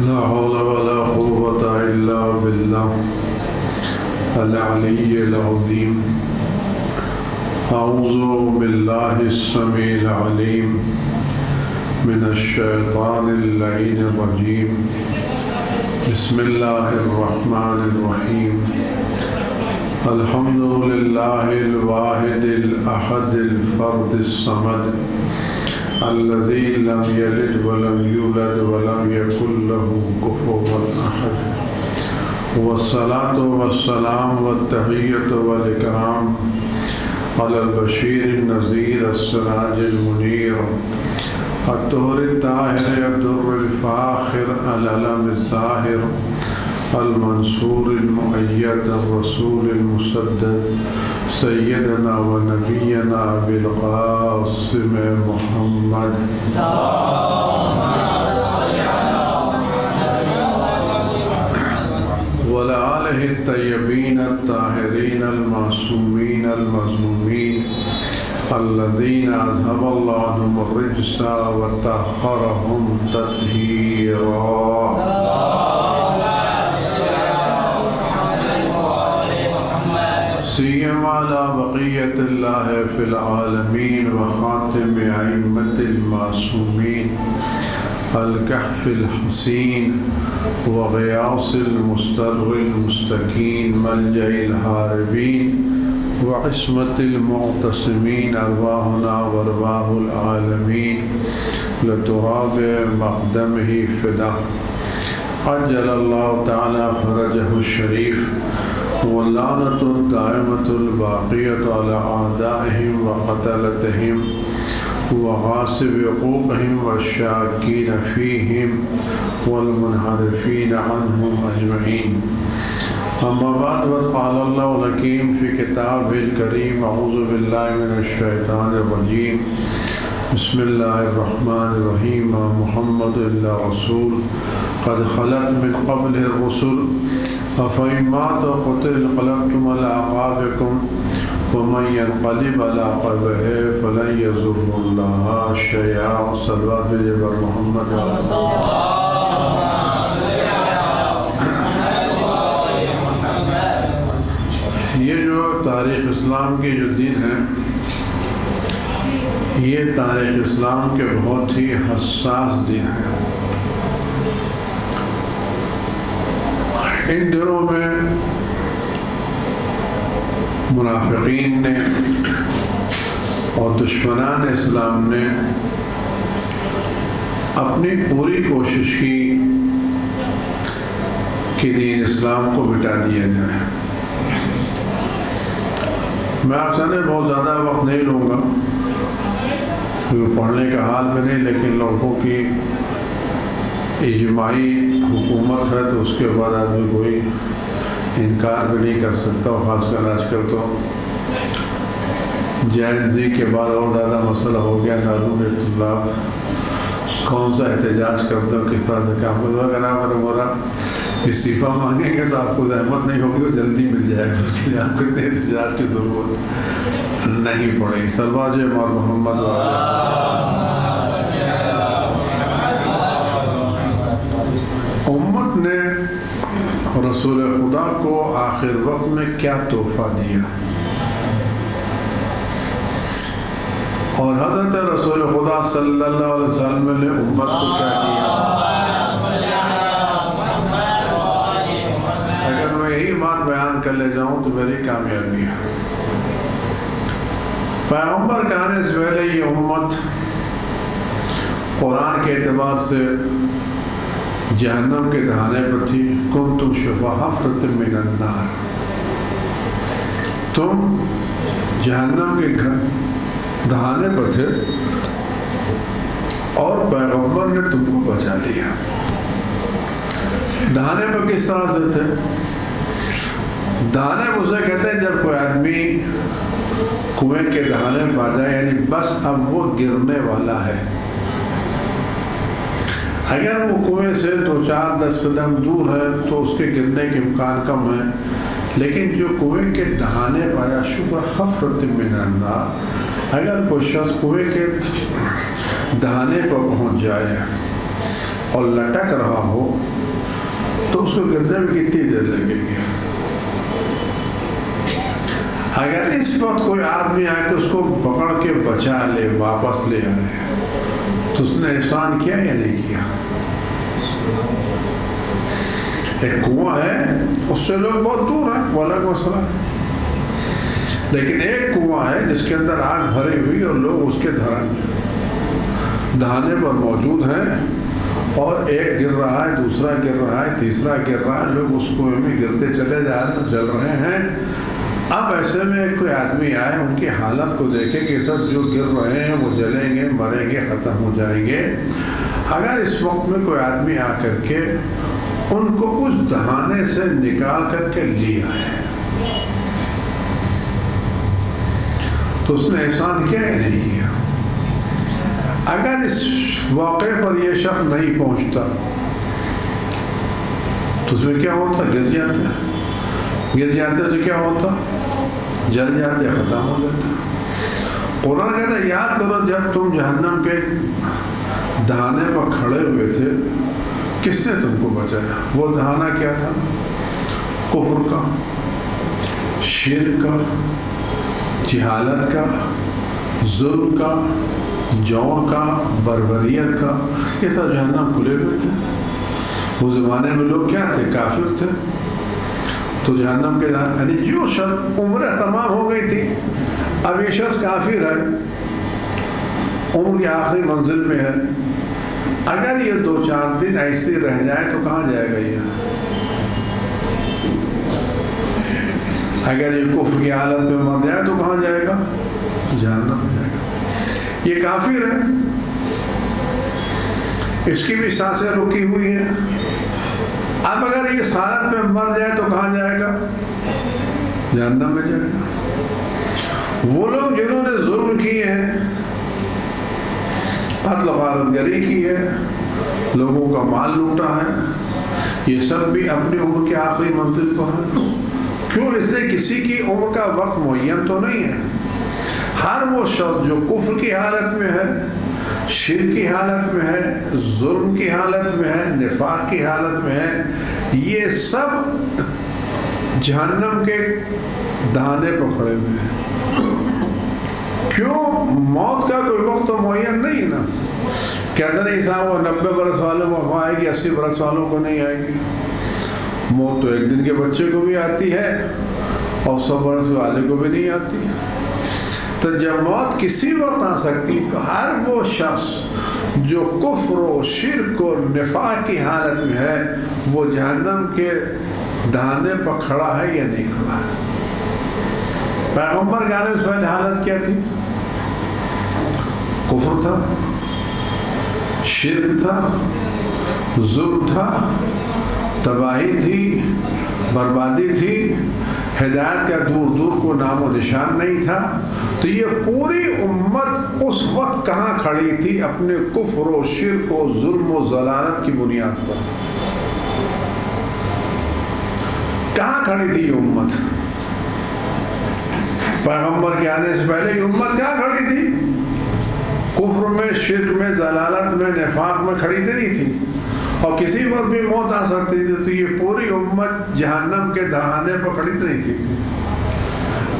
لا حول ولا قوة إلا بالله العلي العظيم. أعوذ بالله السميع العليم من الشيطان اللعين الرجيم. بسم الله الرحمن الرحيم. الحمد لله الواحد الأحد الفرد الصمد الذي لم يلد ولم يولد ولم يكن له كفوا أحد. والصلاة والسلام والتحية والإكرام على البشير النذير السراج المنير الطهر الطاهر الدر الفاخر العلم الظاهر المنصور المؤيد الرسول المسدد سيدنا ونبينا أبي القاسم محمد وعلى آله الطيبين الطاهرين المعصومين المظلومين الذين أذهب الله عنهم الرجس وطهرهم تطهيرا. سيما على بقية الله في العالمين وخاتم أئمة المعصومين الكهف الحسين وغياث المستر المستكين ملجأ الهاربين وعصمة المعتصمين أرواحنا وأرواح العالمين لتراب مقدمه فدا. عجل الله تعالى فرجه الشريف واللعنة الدائمة الباقية على أعدائهم وقتلتهم وغاصب حقوقهم والشاكين فيهم والمنحرفين عنهم أجمعين. أما بعد قال الله الحكيم في كتابه الكريم. أعوذ بالله من الشيطان الرجيم. بسم الله الرحمن الرحيم. محمد إلا رسول قد خلت من قبله الرسل أفإن مات قتل انقلبتم على أعقابكم ومن ينقلب على عقبيه فلن يضر الله شيئا. صلوات بر محمد. یہ جو تاریخ اسلام کے جو دن ہیں یہ تاریخ اسلام کے بہت ہی حساس دن ہیں. ان دنوں میں منافقین نے اور دشمنان اسلام نے اپنی پوری کوشش کی کہ دین اسلام کو مٹا دیا جائے. میں آپ سے بہت زیادہ وقت نہیں لوں گا کیونکہ پڑھنے کا حال میں نہیں، لیکن لوگوں کی اجماعی حکومت ہے تو اس کے بعد آدمی کوئی انکار بھی نہیں کر سکتا. اور خاص کر آج کل تو جین زی کے بعد اور زیادہ مسئلہ ہو گیا. دارالعلوم طلاب کون سا احتجاج کرتے ہو، کس طرح سے کام کرتے ہو. اگر آپ ہمارا استعفیٰ مانگیں گے تو آپ کو زحمت نہیں ہوگی، وہ جلدی مل جائے گا. اس کے لیے آپ کو اتنے احتجاج کی ضرورت نہیں پڑے گی. صلوات مار محمد امت نے رسول خدا کو آخر وقت میں کیا تحفہ دیا، اور حضرت رسول خدا صلی اللہ علیہ وسلم نے امت کو کیا دیا. اگر میں یہی بات بیان کر لے جاؤں تو میری کامیابی ہے. پیغمبر کے آنے سے پہلے یہ امت قرآن کے اعتبار سے جہنم کے دہانے پر تھی. کنتم شفا حفرۃ من النار، تم جہنم کے دہانے پر تھے اور پیغمبر نے تم کو بچا لیا. دہانے پر کس طرح سے تھے؟ دہانے پر اسے کہتے ہیں جب کوئی آدمی کنویں کے دہانے پر آ جائے، یعنی بس اب وہ گرنے والا ہے. اگر وہ کنویں سے 2-4-10 قدم دور ہے تو اس کے گرنے کے امکان کم ہے، لیکن جو کنویں کے دہانے پر آیا شفا حفرۃ من النار، اگر کوئی شخص کنویں کے دہانے پر پہنچ جائے اور لٹک رہا ہو تو اس کو گرنے میں کتنی دیر لگے گی؟ اگر اس وقت کوئی آدمی آ کے اس کو پکڑ کے بچا لے، واپس لے آئے، تو اس نے احسان کیا یا نہیں کیا؟ ایک کنواں ہے، اس سے لوگ بہت دور ہیں، وہ الگ مسئلہ ہے، لیکن ایک کنواں ہے جس کے اندر آگ بھری ہوئی اور لوگ اس کے دہانے پر موجود ہیں، اور ایک گر رہا ہے، دوسرا گر رہا ہے، تیسرا گر رہا ہے، لوگ اس کنویں میں گرتے چلے جا رہے ہیں، جل رہے ہیں۔ اب ایسے میں کوئی آدمی آئے، ان کی حالت کو دیکھے کہ سب جو گر رہے ہیں وہ جلیں گے، مریں گے، ختم ہو جائیں گے۔ اگر اس وقت میں کوئی آدمی آ کر کے ان کو اس دہانے سے نکال کر کے لیا ہے تو اس نے احسان کیا یا نہیں کیا؟ اگر اس واقعے پر یہ شخص نہیں پہنچتا تو اس میں کیا ہوتا؟ گر جاتے تو کیا ہوتا؟ جل جاتے، ختم ہو جاتے۔ قرآن کہتا ہے یاد کرو جب تم جہنم کے دہانے پر کھڑے ہوئے تھے، کس نے تم کو بچایا؟ وہ دہانا کیا تھا؟ کفر کا، شرک کا، جہالت کا، ظلم کا، جور کا، بربریت کا، یہ سب جہنم کھلے ہوئے تھے۔ اس زمانے میں لوگ کیا تھے؟ کافر تھے۔ تو جہنم کے یعنی جو شخص عمریں تمام ہو گئی تھی، اب یہ شخص کافر ہے، عمر کی آخری منزل میں ہے، اگر یہ 2-4 دن ایسے رہ جائے تو کہاں جائے گا؟ یہ اگر یہ کفر کی حالت میں مر جائے تو کہاں جائے گا؟ جہنم میں جائے گا۔ یہ کافر ہے، اس کی بھی سانسیں رکی ہوئی ہیں، اب اگر یہ اس حالت میں مر جائے تو کہاں جائے گا؟ جہنم میں جائے گا۔ وہ لوگ جنہوں نے ظلم کیے ہیں، قتل و غارت گری کی ہے، لوگوں کا مال لوٹا ہے، یہ سب بھی اپنی عمر کے آخری منزل پر ہیں۔ کیوں؟ اس لیے کسی کی عمر کا وقت معین تو نہیں ہے۔ ہر وہ شخص جو کفر کی حالت میں ہے، شرک کی حالت میں ہے، ظلم کی حالت میں ہے، نفاق کی حالت میں ہے، یہ سب جہنم کے دہانے پر کھڑے ہوئے ہیں۔ کیوں؟ موت کا کوئی وقت تو معین نہیں ہے نا۔ کیسا نہیں صاحب وہ 90 برس والوں کو آئے گی، 80 برس والوں کو نہیں آئے گی۔ موت تو ایک دن کے بچے کو بھی آتی ہے اور 100 برس والے کو بھی نہیں آتی۔ تو جب موت کسی وقت آ سکتی تو ہر وہ شخص جو کفر و شرک و نفاق کی حالت میں ہے وہ جہنم کے دہانے پر کھڑا ہے یا نہیں کھڑا ہے؟ پیغمبر کے آنے سے پہلے حالت کیا تھی؟ کفر تھا، شرک تھا، ظلم تھا، تباہی تھی، بربادی تھی، ہدایت کا دور دور کو نام و نشان نہیں تھا۔ تو یہ پوری امت اس وقت کہاں کھڑی تھی؟ اپنے کفر و شرک و ظلم و ضلالت کی بنیاد پر کہاں کھڑی تھی یہ امت؟ پیغمبر کے آنے سے پہلے یہ امت کہاں کھڑی تھی؟ کفر میں، شرک میں، ضلالت میں، نفاق میں کھڑی نہیں تھی، اور کسی وقت بھی موت آ سکتی تھی۔ تو یہ پوری امت جہنم کے دہانے پر کھڑی نہیں تھی۔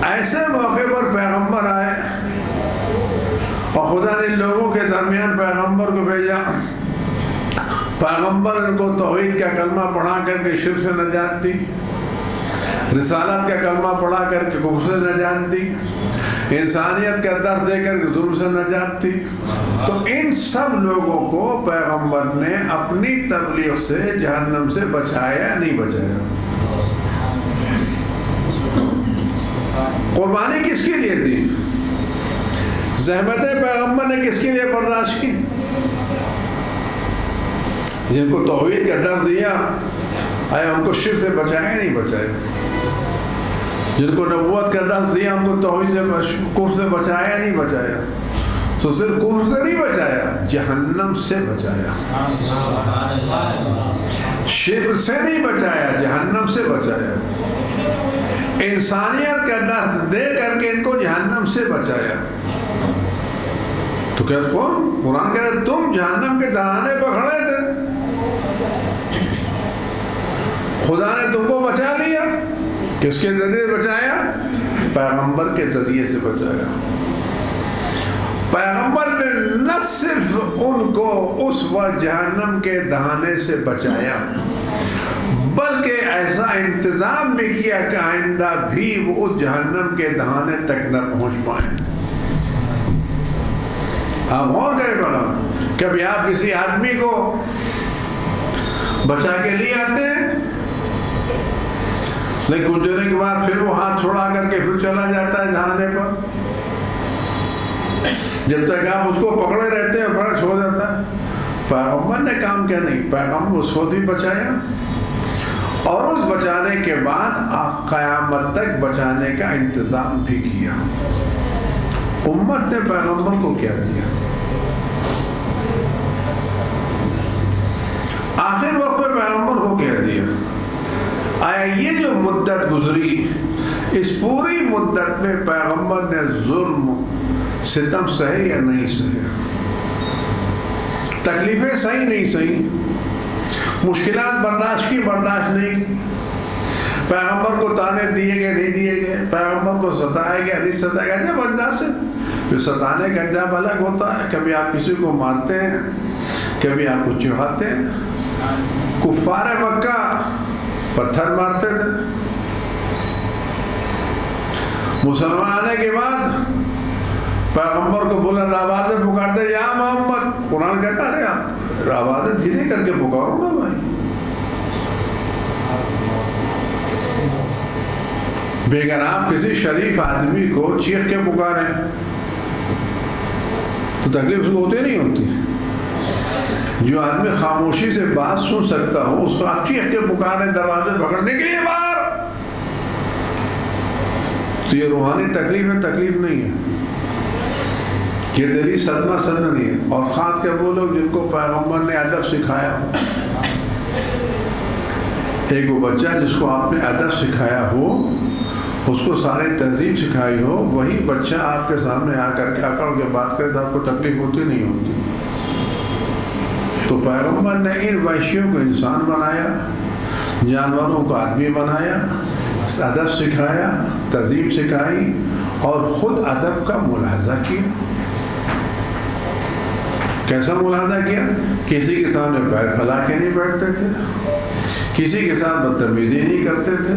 ایسے موقع پر پیغمبر آئے اور خدا نے لوگوں کے درمیان پیغمبر کو بھیجا۔ پیغمبر ان کو توحید کا کلمہ پڑھا کر کے شرک سے نجات دی، رسالت کا کلمہ پڑھا کر کے کفر سے نجات دی، انسانیت کا درس دے کر کے ظلم سے نجات دی۔ تو ان سب لوگوں کو پیغمبر نے اپنی تبلیغ سے جہنم سے بچایا نہیں بچایا؟ قربانی کس کے لیے دی؟ زحمتیں پیغمبر نے کس کے لیے برداشت کی؟ جن کو توحید کا درس دیا، آیا ان کو شرک سے بچایا نہیں بچایا؟ جن کو نبوت کا درس دیا، ان کو توحید سے کفر سے بچایا نہیں بچایا؟ تو صرف کفر سے نہیں بچایا، جہنم سے بچایا۔ شرک سے نہیں بچایا، جہنم سے بچایا۔ انسانیت کا درس دے کر کے ان کو جہنم سے بچایا۔ تو کیا کون؟ قرآن کہہ رہے تم جہنم کے دہانے پر کھڑے تھے، خدا نے تم کو بچا لیا، کس کے ذریعے بچایا؟ پیغمبر کے ذریعے سے بچایا۔ پیغمبر نے نہ صرف ان کو اس وقت جہنم کے دہانے سے بچایا، بلکہ ایسا انتظام بھی کیا کہ آئندہ بھی وہ اس جہنم کے دہانے تک نہ پہنچ پائیں۔ آپ غور کریں بڑا، کبھی آپ کسی آدمی کو بچا کے لے آتے ہیں، لیکن کچھ دنوں کے بعد پھر وہ ہاتھ چھوڑا کر کے پھر چلا جاتا ہے دہانے پر، جب تک آپ اس کو پکڑے رہتے ہیں فرش ہو جاتا ہے۔ پیغمبر نے کام کیا نہیں، پیغمبر اس کو بھی بچایا، اور اس بچانے کے بعد قیامت تک بچانے کا انتظام بھی کیا۔ امت نے پیغمبر کو کیا دیا؟ آخر وقت میں پیغمبر کو کیا دیا؟ آیا یہ جو مدت گزری، اس پوری مدت میں پیغمبر نے ظلم ستم سہے یا نہیں سہے؟ تکلیفیں سہی نہیں سہی؟ مشکلات برداشت کی برداشت نہیں کی؟ پیغمبر کو تانے دیے گئے نہیں دیے گئے؟ پیغمبر کو ستایا گیا نہیں ستایا گیا؟ جب انداز سے پھر ستانے کا انجام الگ ہوتا ہے۔ کبھی آپ کسی کو مارتے ہیں، کبھی آپ کو چڑھاتے ہیں۔ کفار مکہ پتھر مارتے تھے، مسلمان آنے کے بعد پیغمبر کو بلند آوازیں پکارتے، یا محمد، قرآن کہتا ہے آپ آوازیں دھیرے کر کے پکارو نا بھائی۔ بگر آپ کسی شریف آدمی کو چیخ کے پکاریں تو تکلیف اس کو ہوتی نہیں ہوتی؟ جو آدمی خاموشی سے بات سن سکتا ہو، اس کو آپ چیخ کے پکاریں دروازے پکڑنے کے لیے باہر، تو یہ روحانی تکلیف ہے؟ تکلیف نہیں ہے، یہ دلی صدمہ صدمہ نہیں ہے۔ اور خاص کر وہ لوگ جن کو پیغمبر نے ادب سکھایا، ایک وہ بچہ جس کو آپ نے ادب سکھایا ہو، اس کو سارے تہذیب سکھائی ہو، وہی بچہ آپ کے سامنے آ کر کے اکڑ کے بات کرے تو آپ کو تکلیف ہوتی نہیں ہوتی؟ تو پیغمبر نے ان وحشیوں کو انسان بنایا، جانوروں کو آدمی بنایا، ادب سکھایا، تہذیب سکھائی، اور خود ادب کا ملاحظہ کیا۔ کیسا ملاحظہ کیا؟ کسی کے سامنے پیر پھیلا کے نہیں بیٹھتے تھے، کسی کے ساتھ بدتمیزی نہیں کرتے تھے،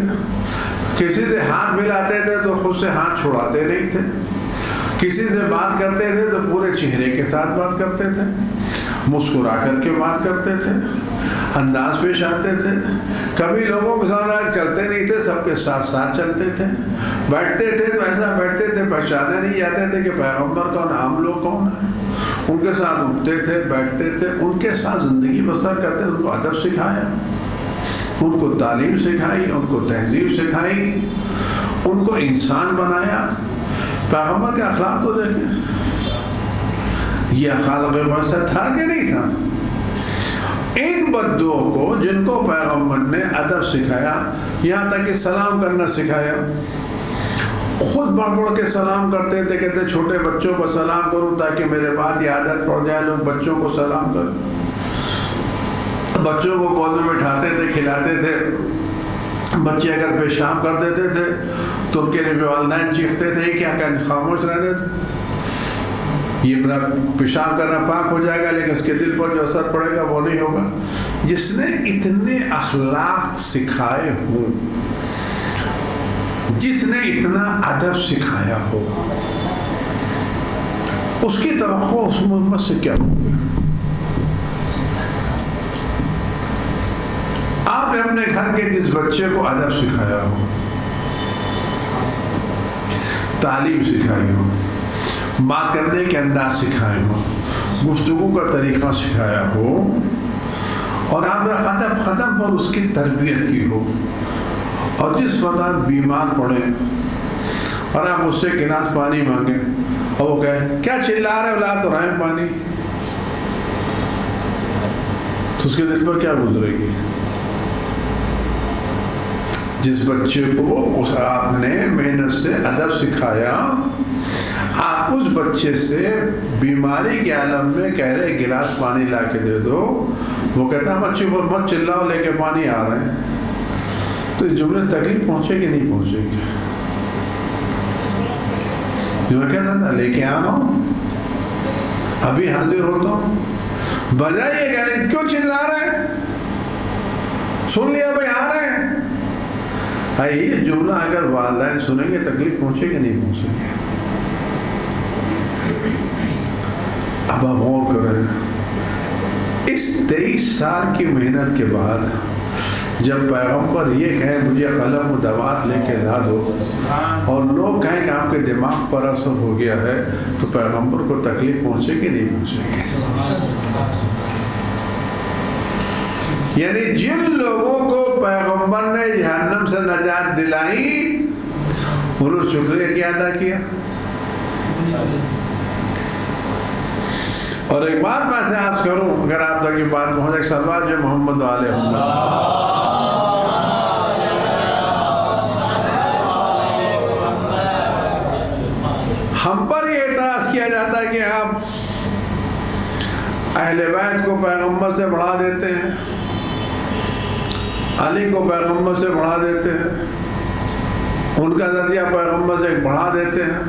کسی سے ہاتھ ملاتے تھے تو خود سے ہاتھ چھوڑاتے نہیں تھے، کسی سے بات کرتے تھے تو پورے چہرے کے ساتھ بات کرتے تھے، مسکرا کر کے بات کرتے تھے، انداز پیش آتے تھے، کبھی لوگوں کے ساتھ چلتے نہیں تھے، سب کے ساتھ ساتھ چلتے تھے، بیٹھتے تھے تو ایسا بیٹھتے تھے پہچانے نہیں جاتے تھے کہ پیغمبر کون، عام لوگ کون ہیں۔ ان کے ساتھ اٹھتے تھے، بیٹھتے تھے، ان کے ساتھ زندگی بسر کرتے، ان کو ادب سکھایا، ان کو تعلیم سکھائی، ان کو تہذیب سکھائی، ان کو انسان بنایا۔ پیغمبر کے اخلاق تو دیکھیں، یہ خالق بعثت تھا کہ نہیں تھا؟ ان بدوؤں کو جن کو پیغمبر نے ادب سکھایا، یہاں تک کہ سلام کرنا سکھایا، خود بڑھ بڑھ کے سلام کرتے تھے، کہتے چھوٹے بچوں کو سلام کروں تاکہ میرے بعد یہ عادت پڑ جائے، لوگ بچوں کو سلام کریں۔ بچوں کو گود میں بٹھاتے تھے، کھلاتے تھے، بچے اگر پیشاب کر دیتے تھے تو ان کے لیے والدین چیختے تھے، کیا کہ خاموش رہنے دو، یہ اپنا پیشاب کرنا پاک ہو جائے گا، لیکن اس کے دل پر جو اثر پڑے گا وہ نہیں ہوگا۔ جس نے اتنے اخلاق سکھائے ہوں، جس نے اتنا ادب سکھایا ہو، اس کی توقع اس محمد سے کیا ہوگی؟ آپ نے اپنے گھر کے جس بچے کو ادب سکھایا ہو، تعلیم سکھائی ہو، بات کرنے کے انداز سکھائے ہو، گفتگو کا طریقہ سکھایا ہو، اور آپ نے ادب قدم پر اس کی تربیت کی ہو، اور جس وقت بیمار پڑے اور آپ اس سے گلاس پانی مانگیں اور وہ کہے کیا چلا رہے ہو، لا تو رہے پانی، تو اس کے دل پر کیا گزرے گی؟ جس بچے کو آپ نے محنت سے ادب سکھایا، آپ اس بچے سے بیماری کے عالم میں کہہ رہے گلاس پانی لا کے دے دو، وہ کہتا ہے مت چلاؤ، لے کے پانی آ رہے ہیں، تو اس جملے تکلیف پہنچے گی نہیں پہنچے گی؟ جو میں کہہ سکتا لے کے آنا ابھی حاضر ہوتا ہوں، بجائے یہ کہنے کیوں چلا رہے ہیں، سن لیا بھائی آ رہے ہیں. یہ جملہ اگر والدین سنیں گے تکلیف پہنچے گی نہیں پہنچے گی؟ اب آپ غور کریں، اس 23 سال کی محنت کے بعد جب پیغمبر یہ کہے مجھے قلم و دوات لے کے لا دو، اور لوگ کہیں کہ آپ کے دماغ پر اثر ہو گیا ہے، تو پیغمبر کو تکلیف پہنچے گی نہیں پہنچے گی؟ یعنی جن لوگوں کو پیغمبر نے جہنم سے نجات دلائی انہوں نے شکریہ کیا ادا کیا. اور ایک بات میں سے عرض کروں، اگر آپ تک یہ بات پہنچے، ایک سلوات جو محمد علیہ محمد، ہم پر یہ اعتراض کیا جاتا ہے کہ آپ اہل بیت کو پیغمبر سے بڑھا دیتے ہیں، علی کو پیغمبر سے بڑھا دیتے ہیں، ان کا درجہ پیغمبر سے بڑھا دیتے ہیں،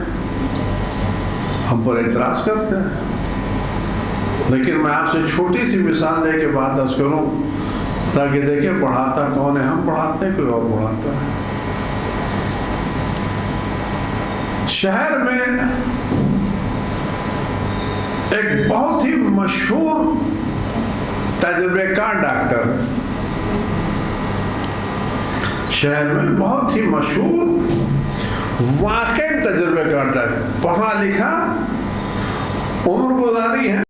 ہم پر اعتراض کرتے ہیں. لیکن میں آپ سے چھوٹی سی مثال دے کے بات عرض کروں تاکہ دیکھیں پڑھاتا کون ہے، ہم پڑھاتے ہیں کوئی اور پڑھاتا ہے. شہر میں ایک بہت ہی مشہور تجربے کار ڈاکٹر ہے، شہر میں بہت ہی مشہور واقعی تجربے کار ڈاکٹر، پڑھا لکھا، عمر گزاری ہے.